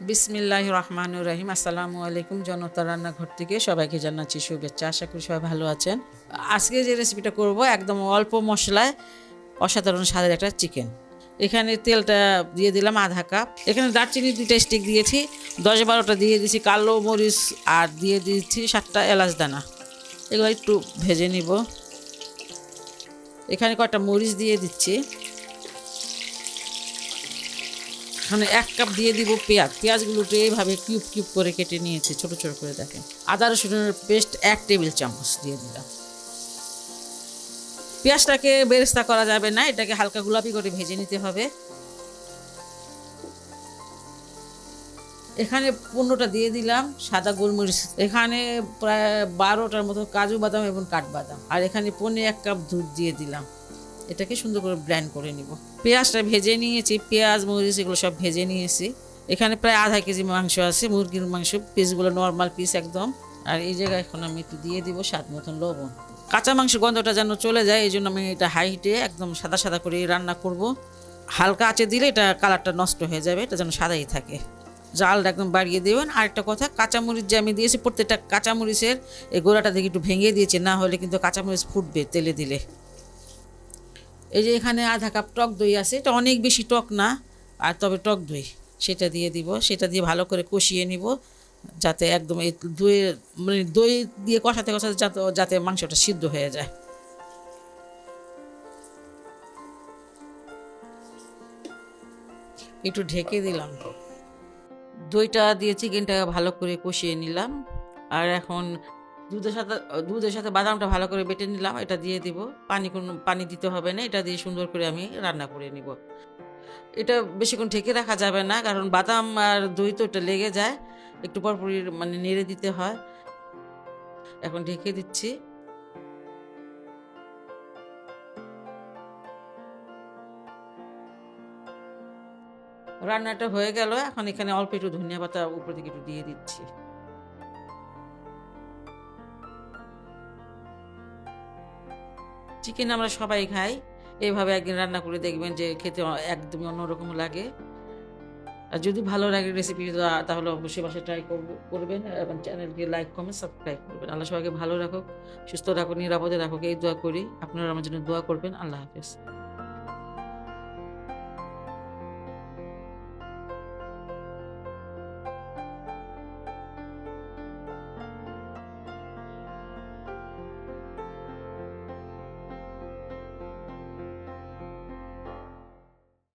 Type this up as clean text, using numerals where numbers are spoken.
বিসমিল্লাহির রহমানির রহিম। আসসালামু আলাইকুম। জনতা রান্নাঘর থেকে সবাইকে জানাচ্ছি শুভেচ্ছা। আশা করি সবাই ভালো আছেন। আজকে যে রেসিপিটা করব একদম অল্প মশলায় অসাধারণ স্বাদের একটা চিকেন। এখানে তেলটা দিয়ে দিলাম আধা কাপ। এখানে দারচিনি 2টা স্টিক দিয়েছি, 10-12টা দিয়ে দিয়েছি কালো মরিচ, আর দিয়ে দিয়েছি 7টা এলাচ দানা। এগুলো একটু ভেজে নিব। এখানে কয়েকটা মরিচ দিয়ে দিচ্ছি। এখানে 1 কাপ দিয়ে দিব পেঁয়াজগুলোকে এইভাবে কিউব কিউব করে কেটে নিয়েছি, ছোট ছোট করে দেখেন। আদা রসুনের পেস্ট 1 টেবিল চামচ দিয়ে দিলাম। পেঁয়াজটাকে বেরেস্তা করা যাবে না, এটাকে হালকা গোলাপি করে ভেজে নিতে হবে। এখানে 15টা দিয়ে দিলাম সাদা গোলমরিচ। এখানে প্রায় 12টার মতো কাজু বাদাম এবং কাঠবাদাম, আর এখানে 1 কাপ দুধ দিয়ে দিলাম। এটাকে সুন্দর করে ব্লেন্ড করে নিব। পেঁয়াজটা ভেজে নিয়েছি, পেঁয়াজ মরিচ এগুলো সব ভেজে নিয়েছি। এখানে প্রায় আধা কেজি মাংস আছে, মুরগির মাংস। পিসগুলো নর্মাল পিস একদম। আর এই জায়গায় এখন আমি একটু দিয়ে দিব স্বাদ মতন লবণ। কাঁচা মাংস গন্ধটা যেন চলে যায়, এই জন্য আমি এটা হাই হিটে একদম সাদা সাদা করে রান্না করব। হালকা আঁচে দিলে এটা কালারটা নষ্ট হয়ে যাবে, এটা যেন সাদাই থাকে। জালটা একদম বাড়িয়ে দেবেন। আরেকটা কথা, কাঁচামরিচ যে আমি দিয়েছি, প্রত্যেকটা কাঁচামরিচের এই গোড়াটা থেকে একটু ভেঙে দিয়েছি, না হলে কিন্তু কাঁচামরিচ ফুটবে তেলে দিলে। এই যে এখানে আধা কাপ টক দই আছে, এটা অনেক বেশি টক না, আর তবে টক দই সেটা দিয়ে দিব। সেটা দিয়ে ভালো করে কষিয়ে নিব, যাতে একদম এই দই দিয়ে কষাতে কষাতে যাতে মাংসটা সিদ্ধ হয়ে যায়। একটু ঢেকে দিলাম। দইটা দিয়ে চিকেনটা ভালো করে কষিয়ে নিলাম। আর এখন দুধের সাথে বাদামটা ভালো করে বেটে নিলাম, এটা দিয়ে দিব। কোনো পানি দিতে হবে না, এটা দিয়ে সুন্দর করে আমি রান্না করে নিব। এটা বেশিক্ষণ ঢেকে রাখা যাবে না, কারণ বাদাম আর দই তো এটা লেগে যায়। একটু পরপরই মানে নেড়ে দিতে হয়। এখন ঢেকে দিচ্ছি। রান্নাটা হয়ে গেল। এখন এখানে অল্প একটু ধনিয়া পাতা উপর থেকে একটু দিয়ে দিচ্ছি। চিকেন আমরা সবাই খাই, এইভাবে একদিন রান্না করে দেখবেন যে খেতে একদমই অন্যরকম লাগে। আর যদি ভালো লাগে রেসিপি, তাহলে অবশ্যই বাসায় ট্রাই করবেন, এবং চ্যানেলকে লাইক কমেন্ট সাবস্ক্রাইব করবেন। আল্লাহ সবাইকে ভালো রাখুক, সুস্থ রাখুক, নিরাপদে রাখুক, এই দোয়া করি। আপনারা আমার জন্য দোয়া করবেন। আল্লাহ হাফেজ।